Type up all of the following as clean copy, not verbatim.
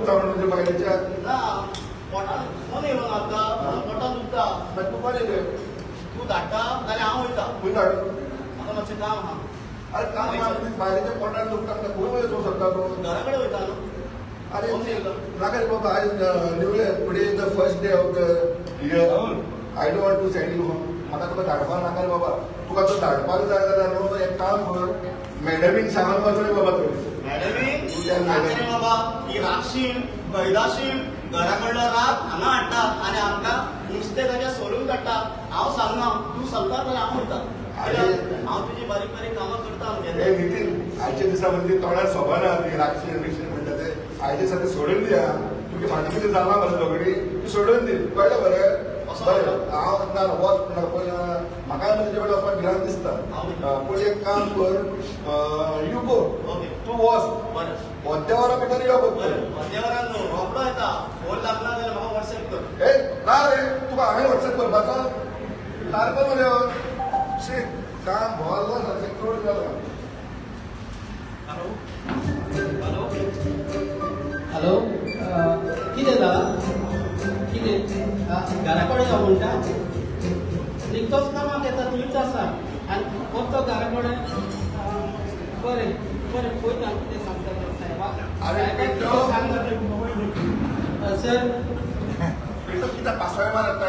करता म्हणजे बायलेच्या पोटान फोन येवन आता पोटान दुखता तूं बरें रे तूं धाडटा जाल्यार हांव वयता खंय धाड म्हाका मातशें काम आहा अरे काम बायलेच्या पोटान दुखता खंय वचूंक शकता तूं घरा कडेन वयता न्हू अरे फोन येयलो नाका रे बाबा आज new year today is the first day of the year I don't want to send you home म्हाका तुका धाडपाक नाका रे बाबा तुका तो धाडपाक जाय जाल्यार न्हू एक काम कर मॅडमीक सांगून वच रे बाबा तूं मॅडमी रे बाबा ही रातशीण बैदाशीण घरा कडलो रात हांगा हाडटा आनी आमकां नुस्तेकाच्या सोडून काडटा हांव सांगना तूं सांगता जाल्यार हांव वयता हांव तुजी बारीक बारीक कामां करता हे नितीन आयच्या दिसा म्हणजे तोंडार सोबना ती रातची बिक्षी म्हणटा ते आयच्या दिसा ते सोडून दिया तुगे फाटीं कितें जालां मरे झगडी ती सोडून दी कळ्ळें बरें बरें हांव ना वच म्हाका तुजे कडेन वचपाक भिरांत दिसता पूण एक काम कर यू गो तूं वच अर्द्या वरा भितर यो फक्त अर्द्या वरान न्हू रोखडो येता फोन लागना जाल्यार म्हाका वॉट्सॅप कर ए ना रे तुका हांवें वॉट्सॅप करपाचो सारको मरे शी काम भोल्लो सारकें करून जालां हॅलो हॅलो कितें जाला कितें घरा कडेन यो म्हणटा निकतोच कामाक येता थंयच आसा आनी फक्त घरा कडेन बरें बरें पळयता कितें सांगता सायबा अरे सर कितें पासवाय मारता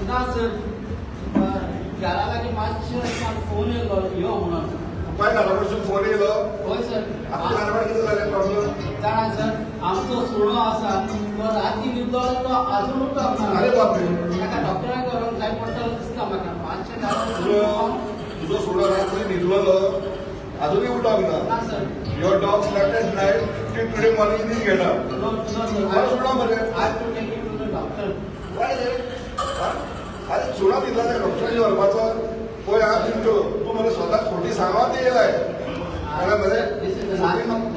ना सर घरा लागीं मातशें फोन येयलो यो म्हणून तुका घरा कडसून फोन येयलो हय सर आतां घरा कडेन कितें जालें प्रॉब्लम जाणा सर आमचो सुणो आसा तो राती न्हिदलो तो आजून उठोंक अरे ना बापरे ताका डॉक्टराक व्हरोंक जाय पडटलो दिसता म्हाका मातशें तुजो सोडो रात्री न्हिदलो अजूनही उठोंक ना ना sir your dog slept at night till today morning न्हीद घेना नो सर अरे सुणा मरे I to take it to the doctor अरे सुणा दिला त्या डॉक्टरांनी व्हरपाचो पळय आं तुमच्यो तूं मरे स्वताक खोटी सांगत येयलाय जाल्यार मरे this is the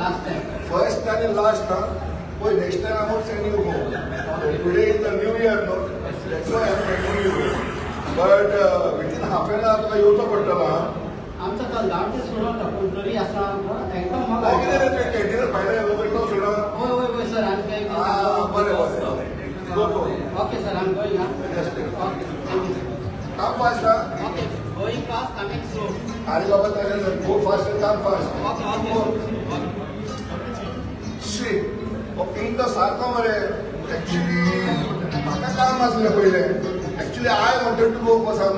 last time first आनी लास्ट ना पळय next time I won't send you home today is the new year न्हू that's why I am sending you but within half an hour तुका येवचो पडटलो आं आमचा तो गांवठी सुणो पूण तरी आसा एकदम हो म्हाका कितें रे तुवें कॅन्टीनार भायलो येयलो पळय तो सुणा हय हय हय सर आनी काय बरें बरें go go okay sir I am going Yes, sir. Okay thank you come fast आं okay going fast coming slow अरे बाबा तशें go fast and come fast okay okay शी हो पिन तो सारको मरे एक्चुअली म्हाका काम आसलें पयलें actually I wanted to go for some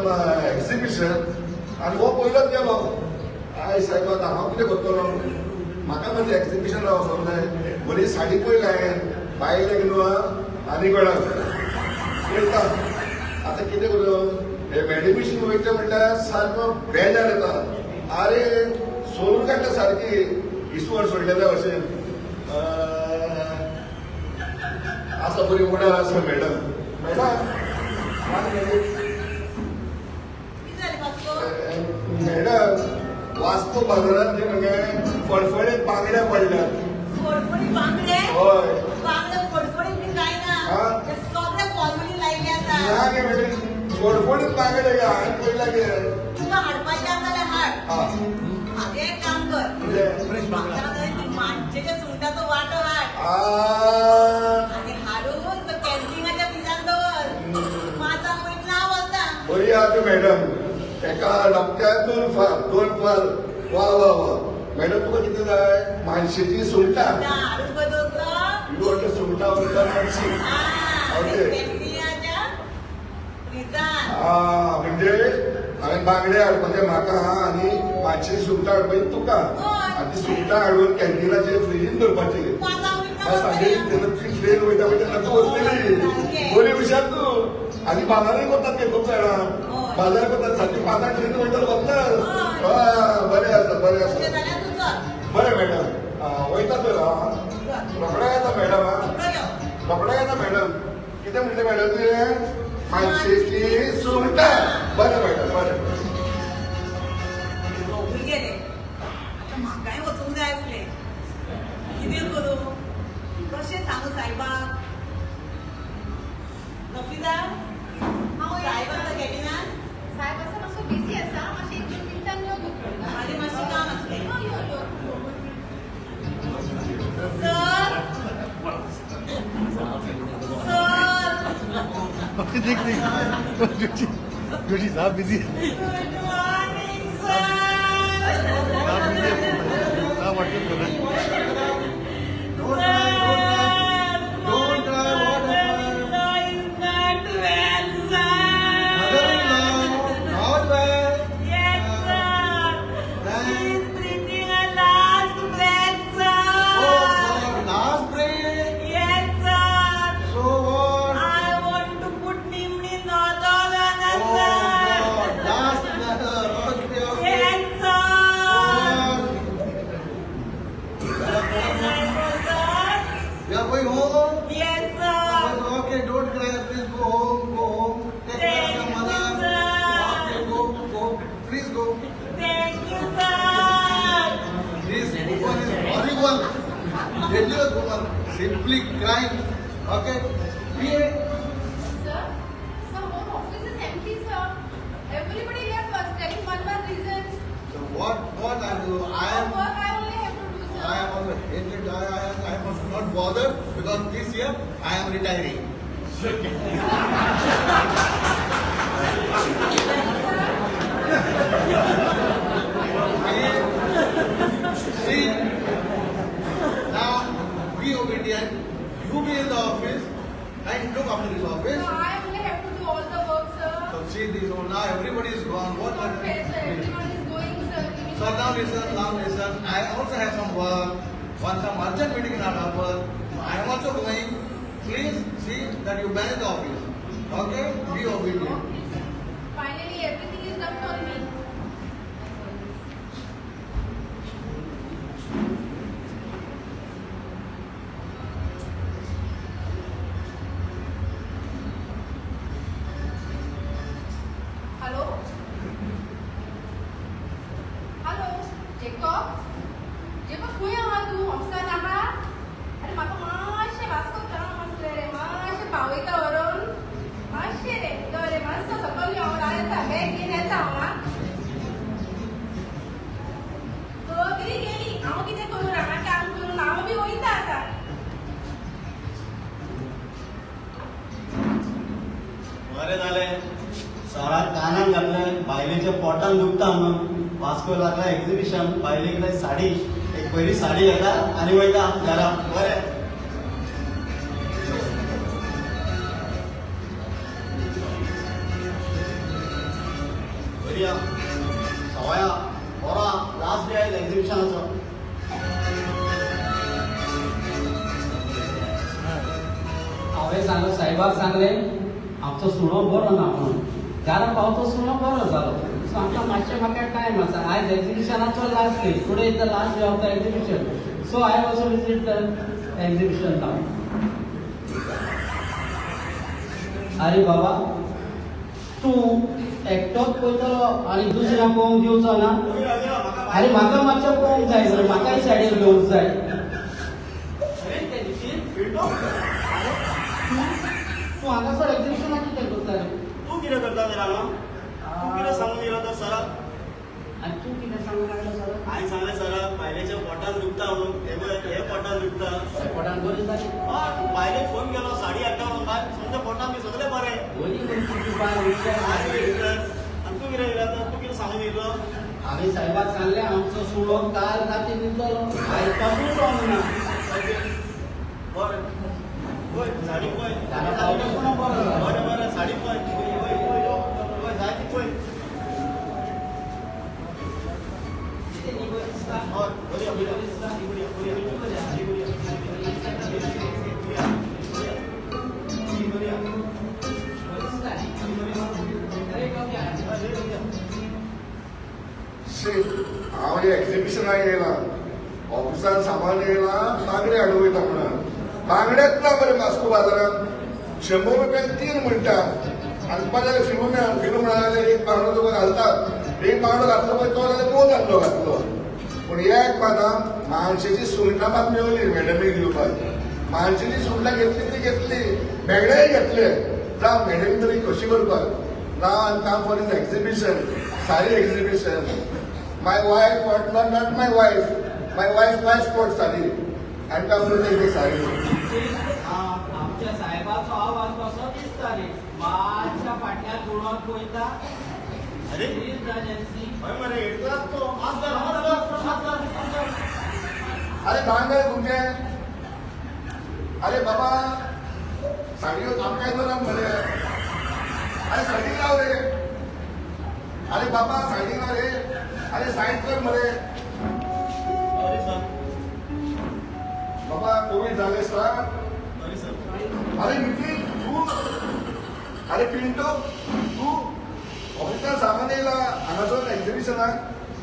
exhibition आनी हो पयलोच गेलो आय सायब आतां हांव कितें करतलो म्हाका म्हणजे एक्झिबिशन वचोंक जाय बरी साडी पयली हांवें बायलेक न्हू आनी कोणाक पळयता आतां कितें करूं हे मॅडिमिशन वयता म्हणल्यार सारको बेजार येता अरे सोलून काडटा सारकी इसवण सोडलेल्या भशेन आसा बरी उडा आसा मॅडम मॅडम मॅडम वास्को बाजारात न्ही मगे फडफडीत बांगड्या पडल्यात फडफडी बांगडे हय बांगडे फडफडी बी काय ना हा? ते सगळे फॉर्मली लायले आसा ना गे मॅडम फडफडीत बांगडे गे हांवें पयला गे तुका हाडपाचे आसा जाल्यार हाड आं म्हाका एक काम कर कितें म्हाका न्हय ती माणसेच्या सुंगटाचो वांटो हाड आं आनी हाडून तो कॅन्टीनाच्या पिजान दवर माझा वयतना हांव वता बरी आहा तूं मॅडम एका डॉक्टर दोन फार वा वा वा मॅडम तुका कितें जाय मानशेची सुंगटां हाडून खंय दवरलो यू वॉन्ट सुंगटां उरता मानशी ओके कॅन्टीनाच्या पिजान म्हणजे हांवें बांगडे हाडपाचे म्हाका आनी मानशेची सुंगटां हाडपाची तुका आनी ती सुंगटां हाडून कॅन्टीनाचेर फ्रिजीन दवरपाची माझा वयतना सांगे तेन्ना ती ट्रेन वयता पळय तेन्ना तूं वतली बरी हुशार तूं आनी बाजारूय करतात ते खूब जाणां बाजार करतात सारकी 5 ट्रेन वयता वतात बरें आसा बरें आसा जाल्यार तूं चल बरें मॅडम वयता तर रोखडो येता मॅडम रोखडो येता मॅडम कितें म्हणलें मॅडम तुवें मानशेची सुंगटां बरें मॅडम बरें भुरगे रे आतां म्हाकाय वचूंक जाय आसलें कितें करूं कशें सांगू सायबाक नफिदा हांव सायबाक कॅन्टीनान साहेब असं मातसो बिझी आसा मातशें 1-2 मिनटान यो तूं म्हाजें मातशें काम आसलें यो यो यो सर देख जोशी साहब बिजी गुड मॉर्निंग सर साहब बिजी साहब व्हाट्सएप कर रहे हैं dangerous woman, simply crying. Okay? Sir, whole office is empty, sir. Everybody left first, telling one reason. So what I do? I Work I only have to do, sir. am also hated. I must not bother because this year I am retiring. See, now be obedient. You be in the office and look after this office. No, I only have to do all the work, sir. So see this one now everybody is gone. What are Okay, sir. Everyone is going, sir. So now listen. I also have some work. Some urgent meeting in our office. I am also going. Please see that you manage the office. Okay? Be obedient. Finally, everything is dumped on me. Hello? Hello? Jacob? Jacob, खंय आहा तूं? ऑफिसान आहा? अरे म्हाका मातशें वास्को काम आसलें रे, मातशें पावयता व्हरून. मातशें रे, बरें, मातसो सकयल यो, हांव येता, बॅग घेवन येता हांव आं. सगळीं गेलीं, हांव कितें करूं हांगा काम करून, हांव बी वयता आतां. बरें जालें सराक कानान घातलें बायलेच्या पोटान दुखता म्हणून वास्को लागला एक्झिबिशन बायले कितें साडी एक बरी साडी घेता आनी वयता घरा बरें बरी या सवया बरो लास्ट डे आयज एक्झिबिशनाचो हांवें सांगलें साहेबाक सांगलें आमचो सुणो बरो ना म्हणून घरा पावतो सुणो बरो जालो सो आमकां मातशें म्हाका टायम आसा आयज एक्झिबिशनाचो last day today is the last day of the exhibition so I also visit the exhibition now अरे बाबा तूं एकटोच पळयतलो आनी दुसऱ्यांक पळोवंक दिवचो ना अरे म्हाका मातशें पळोवंक जाय न्हू म्हाकाय सायडीर घेवंक जाय अरे ते निशीत तूं हांगासर एक्झिबिशनाक कितें करता रे तू कितें करता तर हांगा तू कितें सांगून दिलो तर सराक आनी तूं कितें सांगूंक लागलो सर हांवें सांगलें सराक बायलेच्या पोटान दुखता म्हणून हे पोटान दुखता पोटान बरी जाली बायलेक फोन केलो साडी हाडटा म्हणून बाय तुमच्या पोटान बी सगळें बरें बरी तुजी बाय विचार आनी तूं कितें केलें तर तू कितें सांगून दिलो हांवें साहेबाक सांगलें आमचो सुणो काल राती न्हिदलो आयज पासून रावंक ना बरें पळय साडी पळय घरा पावतो सुणो बरो जालो बरें बरें साडी पळय पळय जाय ती पळय हय बरी बरी हांव हे एक्झिबिशनाक येयला ऑफिसान सामान येयला बांगडे हाडून वयता म्हणून बांगडेच ना बरे वास्को बाजारांत 100 रुपयाक 3 म्हणटा आनी बाजारात फिरू म्हणाले एक बांगडो तुका घालतात एक बांगडो घातलो पळय तो जाल्यार 2 घातलो पूण एक पाना माणशेची सुंगटां मात मेवली मॅडमीक दिवपाक माणशेची सुंगटां घेतली ती घेतली भेंगडेय घेतले जावं भेंडे तरी कशी करपाक नाव आनी काम फॉर इन एक्झिबिशन सारी exhibition my wife not my wife what sari आणि काम करून साडी आमच्या साहेबाचो आवाज कसो दिसता रे मातशा फाटल्यान जुळोन पळयता. अरे इमर्जन्सी. हय मरे येतलाच तो मास्तर अरे भांग आहे तुमचे. अरे बाबा साडीवर काम काय करा म्हणे. अरे साडी लाव रे. अरे बाबा साडी लाव रे. अरे साईड कर म्हणे. सॉरी सर बाबा कोविड झाले सर. सॉरी सर अरे नितीन तू. अरे पिंटो तू ऑफिसला सामान येला हांगासर एक्झिबिशन आहे.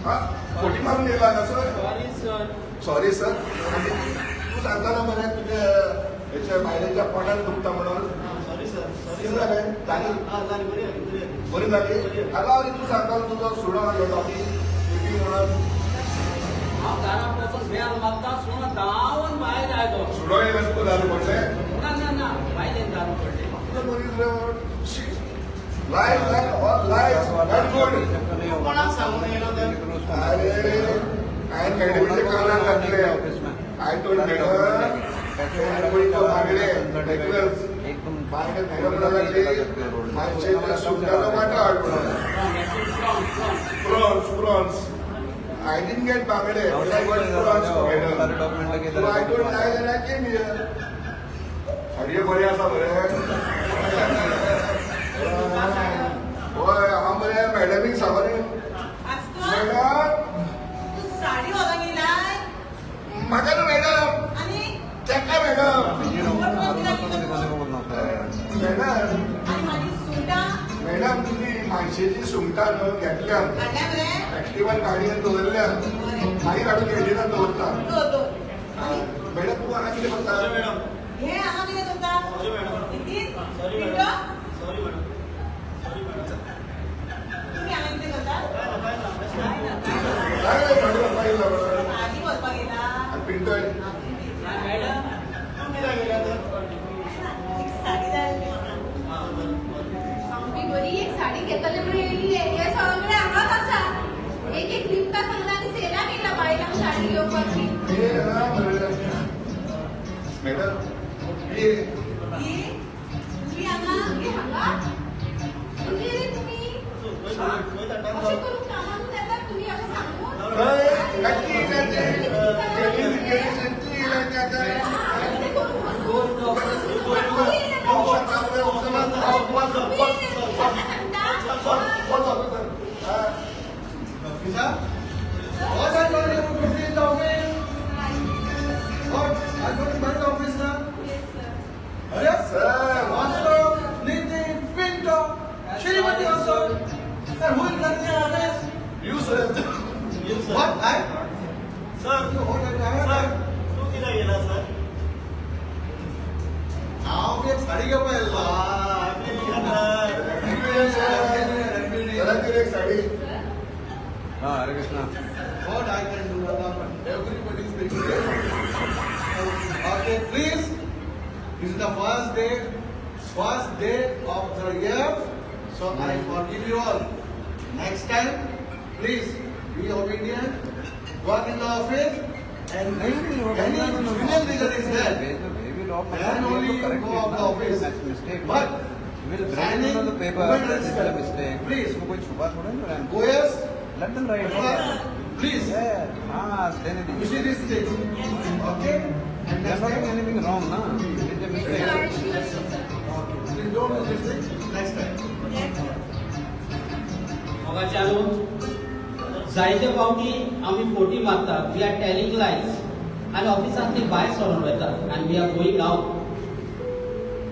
हा फोटी मारून येला हांगासर. Sorry sir. Sorry sir. तू सांगता ना म्हणे तुझ्या याच्या बायलेच्या पोटात दुखता म्हणून. सॉरी सर सॉरी किती झालंय? झाली? झाली बरी आहे. बरी झाली. अगं अरे तू सांगता ना तुझं सोडा टॉपिक म्हणून हांव घरा वचून वेळ मागता सुणो धांवन भायर आयलो. सुडोळे वस्तू झालं पडले. ना भायल्यान दारू पडले. Life life good. कोणाक सांगून येयलो तर अरे काय कॅडमिले कानात घातले. काय तो मॅडम मागले एकदम बाहेर मॅडमला लागले. माणसाच्या सुटाला वाटा आडवलं. Prawns. I didn't get Bangade. I got prawns for madam. So I told her and I came here. अरे बरे असा बरे. होय हा बरे मॅडमिक सावरी. आजकाल मॅडम तू साडी घालून गेलाय माझ्या ना मॅडम. आणि चक्का मॅडम. मॅडम आणि माझी सुटा मॅडम तुझी माणसेची सुंगटा घेतल्या. काढल्या बरे ऍक्टिव्ह गाडीने दवरल्या. माई काढून घ्यायची ना दवरता. तो मॅडम तू मला किती सॉरी बघता. मॅडम हे आहा किती तुमचा sorry madam Nitin sorry Pinto madam sorry madam sorry madam तुम्ही आम्ही किती करता काय ना काय ना काय रे मॅडम पाहिलं बरं. आधी वचपा गेला पिंटोय. मॅडम किती गेला तर एक साडी जाय होती म्हाका. हां बरं आमची बरी एक साडी घेतली म्हणून येयली. हे सगळे हांगाच आसा. एक लिफ्टा सांगला आनी सेला केला बायलांक साडी घेवपाची. हे ना मॅडम हे ही तुम्ही हांगा हे हांगा म्हणजे रे तुम्ही अशें करून कामाक येतात तुम्ही असं सांगून. नक्की Officer, what I told you to be in the office? What? I told you by the office now? Arey, Sir. Master, Nitin, Pinto, Shrimati also. Sir, who is running the office? You sir. येऊ sir What? I? Sir You hold it, I sir have तू किती गेला sir हांव एक साडी घेवपा येयल्लो. जरा ती एक साडी. हाँ हरे Krishna. What I can do, but everybody is making it. Okay, please. This is the first day of the year. So I forgive you all. Next time, please be obedient. Work in the office, and नहीं any union leader is there. We will offer. Then only you go out the office. That's mistake. But we will bring signing on the paper. women This is a register. mistake. Please. इसको कोई छुपा थोड़ा नहीं रहा. Goyas, Let them write. please. Yeah. हाँ then it You is. see this thing, okay? And They are next not doing time, anything wrong, na. It is a mistake. please don't do this thing next time. Moga चालू जायते फावटी आम्ही forty मारतात. We R telling lies आणि ऑफिसांतली भायर सोडून वयतात आणि वी आर गोईंग आउट.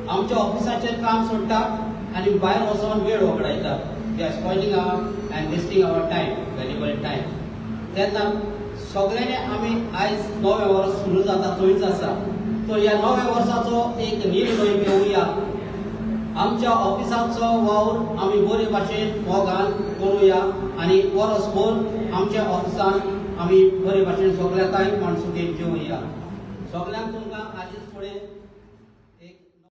आमच्या ऑफिसाचें काम सोडटात आणि भायर वचून वेळ वगडायतात. We are spoiling our and wasting our time, valuable time. तेन्ना सगळ्यांनी आमी आयज नवें वर्स सुरू जाता थंयच आसा. तो ह्या नव्या वर्साचो एक निर्णय घेवया. आमच्या ऑफिसाचो वावर आमी बरे भाशेन मोगान करूया आणि परस्पर आमच्या ऑफिसान आमी बरे भाशेन सगळ्या कांय माणसुकेक जेवया. सगळ्यांक तुमकां आदीच फुडें